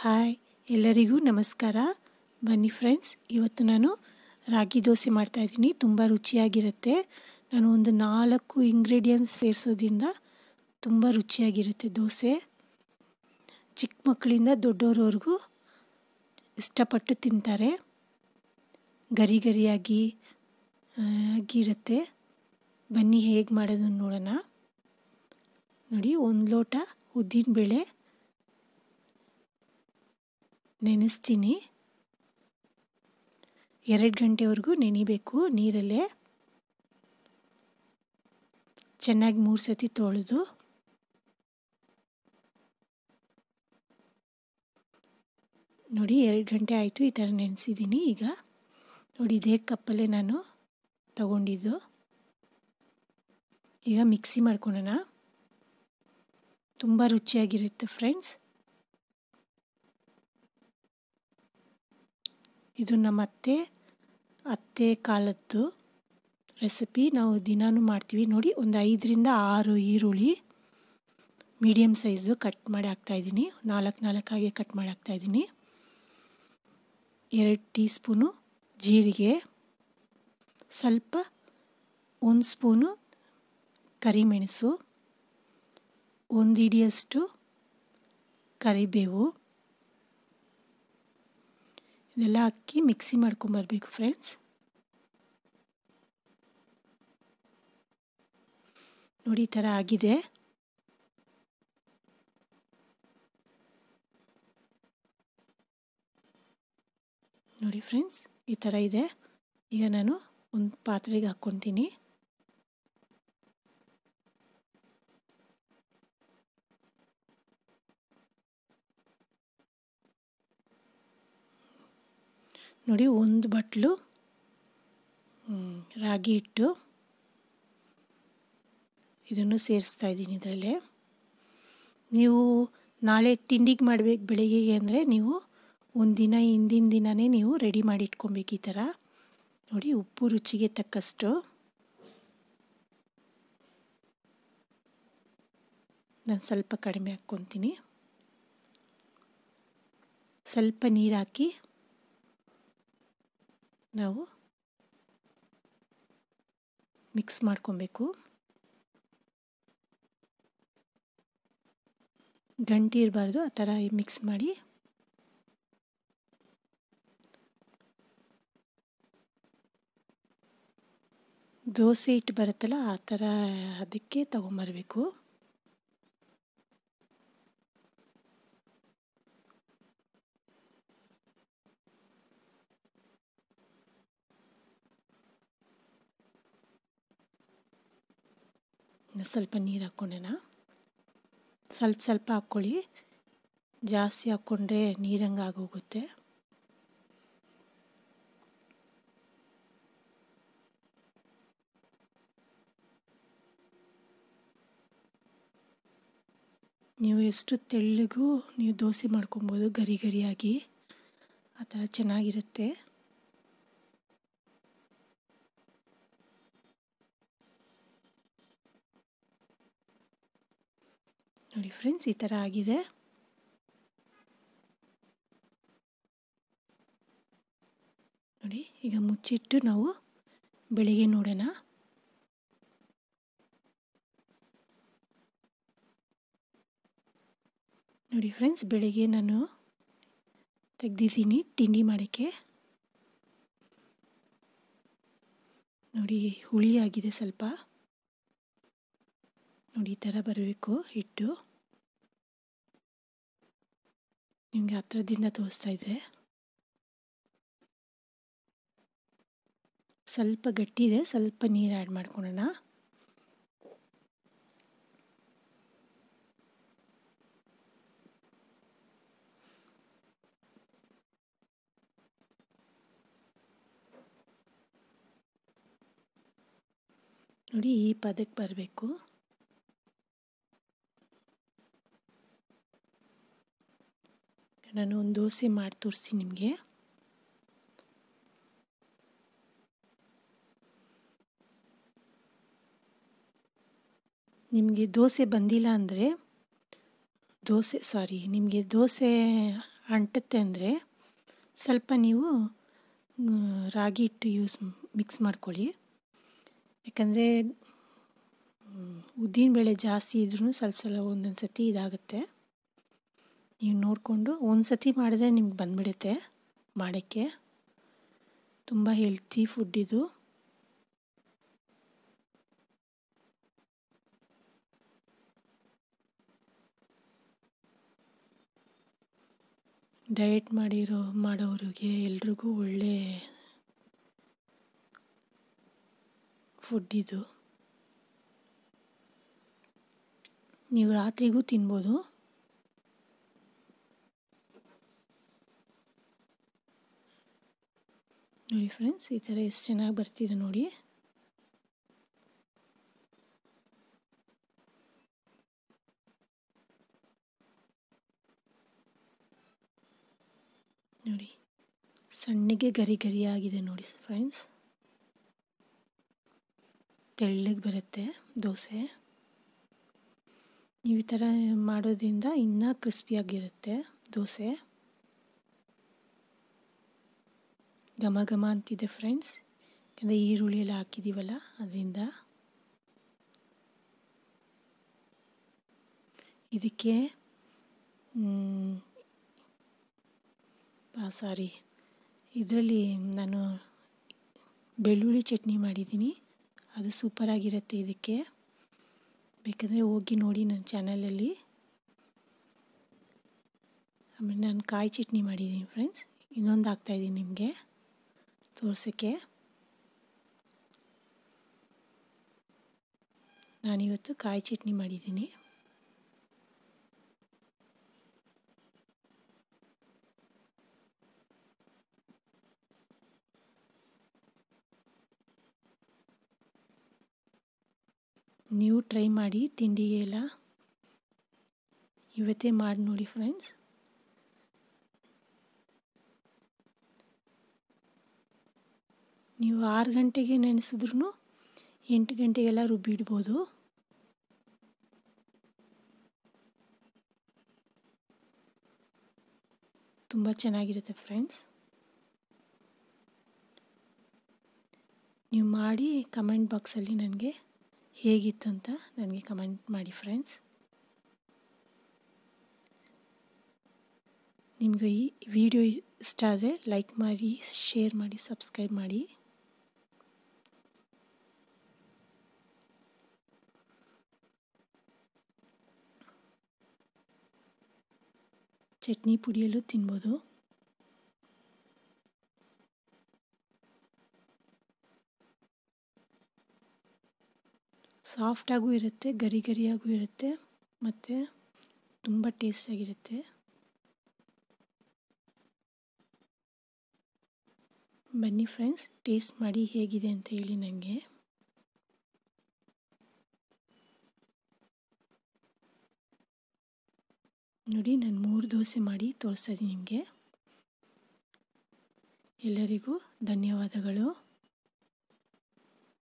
Hi, ಎಲ್ಲರಿಗೂ ನಮಸ್ಕಾರ. ಬನ್ನಿ ಫ್ರೆಂಡ್ಸ್, ಇವತ್ತು ನಾನು ರಾಗಿ ದೋಸೆ ಮಾಡ್ತಾಯಿದ್ದೀನಿ. ತುಂಬ ರುಚಿಯಾಗಿರುತ್ತೆ. ನಾನು ಒಂದು 4 ಇಂಗ್ರೀಡಿಯೆಂಟ್ಸ್ ಸೇರಿಸೋದ್ರಿಂದ ತುಂಬ ರುಚಿಯಾಗಿರುತ್ತೆ ದೋಸೆ. ಚಿಕ್ಕ ಮಕ್ಕಳಿಂದ ದೊಡ್ಡೋರವರೆಗೂ ಇಷ್ಟಪಟ್ಟು ತಿಂತಾರೆ. ಗರಿ ಗರಿಯಾಗಿ ಆಗಿರುತ್ತೆ. ಬನ್ನಿ ಹೇಗೆ ಮಾಡೋದನ್ನು ನೋಡೋಣ. ನೋಡಿ, 1 ಲೋಟ ಉದ್ದಿನಬೇಳೆ ನೆನೆಸ್ತೀನಿ. 2 ಗಂಟೆವರೆಗೂ ನೆನಿಬೇಕು ನೀರಲ್ಲೇ. ಚೆನ್ನಾಗಿ 3 ಸತಿ ತೊಳೆದು ನೋಡಿ 2 ಗಂಟೆ ಆಯಿತು. ಈ ಥರ ನೆನೆಸಿದ್ದೀನಿ. ಈಗ ನೋಡಿ, ಇದೇ ಕಪ್ಪಲ್ಲೇ ನಾನು ತಗೊಂಡಿದ್ದು. ಈಗ ಮಿಕ್ಸಿ ಮಾಡ್ಕೊಳ್ಳೋಣ. ತುಂಬ ರುಚಿಯಾಗಿರುತ್ತೆ ಫ್ರೆಂಡ್ಸ್. ಇದು ನಮ್ಮ ಅತ್ತೆ ಕಾಲದ್ದು ರೆಸಿಪಿ. ನಾವು ದಿನಾನೂ ಮಾಡ್ತೀವಿ. ನೋಡಿ, ಒಂದು 5ರಿಂದ 6 ಈರುಳ್ಳಿ ಮೀಡಿಯಮ್ ಸೈಜು ಕಟ್ ಮಾಡಿ ಹಾಕ್ತಾಯಿದ್ದೀನಿ. 4 ಆಗಿ ಕಟ್ ಮಾಡಿ ಹಾಕ್ತಾಯಿದ್ದೀನಿ. 2 ಟೀ ಸ್ಪೂನು ಜೀರಿಗೆ, ಸ್ವಲ್ಪ 1 ಸ್ಪೂನು ಕರಿಮೆಣಸು, 1 ಹಿಡಿಯಷ್ಟು ಕರಿಬೇವು, ಇದೆಲ್ಲ ಹಾಕಿ ಮಿಕ್ಸಿ ಮಾಡ್ಕೊಂಬರ್ಬೇಕು ಫ್ರೆಂಡ್ಸ್. ನೋಡಿ, ಈ ಥರ ಆಗಿದೆ. ನೋಡಿ ಫ್ರೆಂಡ್ಸ್, ಈ ಥರ ಇದೆ. ಈಗ ನಾನು ಒಂದು ಪಾತ್ರೆಗೆ ಹಾಕ್ಕೊತೀನಿ. ನೋಡಿ, 1 ಬಟ್ಲು ರಾಗಿ ಹಿಟ್ಟು ಇದನ್ನು ಸೇರಿಸ್ತಾ ಇದ್ದೀನಿ ಇದರಲ್ಲೇ. ನೀವು ನಾಳೆ ತಿಂಡಿಗೆ ಮಾಡಬೇಕು ಬೆಳಿಗ್ಗೆಗೆ ಅಂದರೆ ನೀವು ಒಂದಿನ ಹಿಂದಿನ ದಿನವೇ ನೀವು ರೆಡಿ ಮಾಡಿ ಇಟ್ಕೊಬೇಕು. ಈ ಥರ ನೋಡಿ, ಉಪ್ಪು ರುಚಿಗೆ ತಕ್ಕಷ್ಟು, ನಾನು ಸ್ವಲ್ಪ ಕಡಿಮೆ ಹಾಕ್ಕೊತೀನಿ. ಸ್ವಲ್ಪ ನೀರು ಹಾಕಿ ನಾವು ಮಿಕ್ಸ್ ಮಾಡ್ಕೊಬೇಕು. ಗಂಟು ಇರಬಾರ್ದು, ಆ ಥರ ಮಿಕ್ಸ್ ಮಾಡಿ. ದೋಸೆ ಹಿಟ್ಟು ಬರುತ್ತಲ್ಲ, ಆ ಥರ ಅದಕ್ಕೆ ತಗೊಂಬರಬೇಕು. ಸ್ವಲ್ಪ ನೀರು ಹಾಕ್ಕೊಂಡೇನ. ಸ್ವಲ್ಪ ಹಾಕ್ಕೊಳ್ಳಿ. ಜಾಸ್ತಿ ಹಾಕ್ಕೊಂಡ್ರೆ ನೀರಂಗೆ ಆಗೋಗುತ್ತೆ. ನೀವು ಎಷ್ಟು ತೆಳ್ಳಗೂ ನೀವು ದೋಸೆ ಮಾಡ್ಕೊಬೋದು, ಗರಿ ಗರಿಯಾಗಿ. ಆ ಥರ ಚೆನ್ನಾಗಿರುತ್ತೆ. ನೋಡಿ ಫ್ರೆಂಡ್ಸ್, ಈ ಥರ ಆಗಿದೆ. ನೋಡಿ, ಈಗ ಮುಚ್ಚಿಟ್ಟು ನಾವು ಬೆಳಿಗ್ಗೆ ನೋಡೋಣ. ನೋಡಿ ಫ್ರೆಂಡ್ಸ್, ಬೆಳಿಗ್ಗೆ ನಾನು ತೆಗ್ದಿದ್ದೀನಿ ತಿಂಡಿ ಮಾಡೋಕ್ಕೆ. ನೋಡಿ, ಹುಳಿ ಆಗಿದೆ ಸ್ವಲ್ಪ. ನೋಡಿ, ಈ ಥರ ಬರಬೇಕು ಹಿಟ್ಟು. ನಿಮಗೆ ಹತ್ರದಿಂದ ತೋರಿಸ್ತಾ ಇದೆ. ಸ್ವಲ್ಪ ಗಟ್ಟಿ ಇದೆ, ಸ್ವಲ್ಪ ನೀರು ಆ್ಯಡ್ ಮಾಡ್ಕೊಳ್ಳೋಣ. ನೋಡಿ, ಈ ಪದಕ್ಕೆ ಬರಬೇಕು. ನಾನು ಒಂದು ದೋಸೆ ಮಾಡಿ ತೋರಿಸ್ತೀನಿ ನಿಮಗೆ. ನಿಮಗೆ ದೋಸೆ ಬಂದಿಲ್ಲ ಅಂದರೆ ನಿಮಗೆ ದೋಸೆ ಅಂಟುತ್ತೆ ಅಂದರೆ ಸ್ವಲ್ಪ ನೀವು ರಾಗಿ ಹಿಟ್ಟು ಮಿಕ್ಸ್ ಮಾಡ್ಕೊಳ್ಳಿ. ಯಾಕಂದರೆ ಉದ್ದಿನಬೇಳೆ ಜಾಸ್ತಿ ಇದ್ರೂ ಸ್ವಲ್ಪ ಒಂದೊಂದು ಸತಿ ಇದಾಗುತ್ತೆ. ನೀವು ನೋಡಿಕೊಂಡು ಒಂದು ಸತಿ ಮಾಡಿದ್ರೆ ನಿಮ್ಗೆ ಬಂದ್ಬಿಡುತ್ತೆ ಮಾಡೋಕ್ಕೆ. ತುಂಬ ಹೆಲ್ತಿ ಫುಡ್ ಇದು. ಡಯಟ್ ಮಾಡೋರಿಗೆ ಎಲ್ರಿಗೂ ಒಳ್ಳೆ ಫುಡ್ ಇದು. ನೀವು ರಾತ್ರಿಗೂ ತಿನ್ಬೋದು. ನೋಡಿ ಫ್ರೆಂಡ್ಸ್, ಈ ಥರ ಎಷ್ಟು ಚೆನ್ನಾಗಿ ಬರ್ತಿದೆ ನೋಡಿ. ನೋಡಿ ಸಣ್ಣಗೆ ಗರಿ ಗರಿಯಾಗಿದೆ ನೋಡಿ ಫ್ರೆಂಡ್ಸ್. ತೆಳ್ಳಗೆ ಬರುತ್ತೆ ದೋಸೆ. ನೀವು ಈ ಥರ ಮಾಡೋದ್ರಿಂದ ಇನ್ನೂ ಕ್ರಿಸ್ಪಿಯಾಗಿರುತ್ತೆ ದೋಸೆ. ಘಮ ಘಮ ಅಂತಿದೆ ಫ್ರೆಂಡ್ಸ್, ಯಾಕಂದರೆ ಈರುಳ್ಳಿ ಎಲ್ಲ ಹಾಕಿದ್ದೀವಲ್ಲ ಅದರಿಂದ. ಇದಕ್ಕೆ ಇದರಲ್ಲಿ ನಾನು ಬೆಳ್ಳುಳ್ಳಿ ಚಟ್ನಿ ಮಾಡಿದ್ದೀನಿ, ಅದು ಸೂಪರಾಗಿರುತ್ತೆ. ಇದಕ್ಕೆ ಬೇಕಂದರೆ ಹೋಗಿ ನೋಡಿ ನನ್ನ ಚಾನಲಲ್ಲಿ. ಆಮೇಲೆ ನಾನು ಕಾಯಿ ಚಟ್ನಿ ಮಾಡಿದ್ದೀನಿ ಫ್ರೆಂಡ್ಸ್, ಇನ್ನೊಂದು ಹಾಕ್ತಾಯಿದ್ದೀನಿ ನಿಮಗೆ ತೋರ್ಸೋಕ್ಕೆ. ನಾನಿವತ್ತು ಕಾಯಿ ಚಟ್ನಿ ಮಾಡಿದ್ದೀನಿ. ನೀವು ಟ್ರೈ ಮಾಡಿ, ತಿಂಡಿಗೆ ಎಲ್ಲ ಇವತ್ತೇ ಮಾಡಿ ನೋಡಿ ಫ್ರೆಂಡ್ಸ್. ನೀವು 6 ಗಂಟೆಗೆ ನೆನೆಸಿದ್ರೂ 8 ಗಂಟೆಗೆಲ್ಲ ರುಬ್ಬಿಡ್ಬೋದು. ತುಂಬ ಚೆನ್ನಾಗಿರುತ್ತೆ ಫ್ರೆಂಡ್ಸ್. ನೀವು ಮಾಡಿ ಕಮೆಂಟ್ ಬಾಕ್ಸಲ್ಲಿ ನನಗೆ ಹೇಗಿತ್ತು ಅಂತ ನನಗೆ ಕಮೆಂಟ್ ಮಾಡಿ ಫ್ರೆಂಡ್ಸ್. ನಿಮಗೆ ಈ ವಿಡಿಯೋ ಇಷ್ಟ ಆದರೆ ಲೈಕ್ ಮಾಡಿ, ಶೇರ್ ಮಾಡಿ, ಸಬ್ಸ್ಕ್ರೈಬ್ ಮಾಡಿ. ಚಟ್ನಿ ಪುಡಿಯಲ್ಲೂ ತಿನ್ಬೋದು. ಸಾಫ್ಟಾಗೂ ಇರುತ್ತೆ, ಗರಿ ಗರಿಯಾಗೂ ಇರುತ್ತೆ, ಮತ್ತು ತುಂಬ ಟೇಸ್ಟಾಗಿರುತ್ತೆ. ಬನ್ನಿ ಫ್ರೆಂಡ್ಸ್, ಟೇಸ್ಟ್ ಮಾಡಿ ಹೇಗಿದೆ ಅಂತ ಹೇಳಿ ನನಗೆ. ನೋಡಿ, ನಾನು 3 ದೋಸೆ ಮಾಡಿ ತೋರಿಸ್ತಾ ಇದ್ದೀನಿ ನಿಮಗೆ. ಎಲ್ಲರಿಗೂ ಧನ್ಯವಾದಗಳು.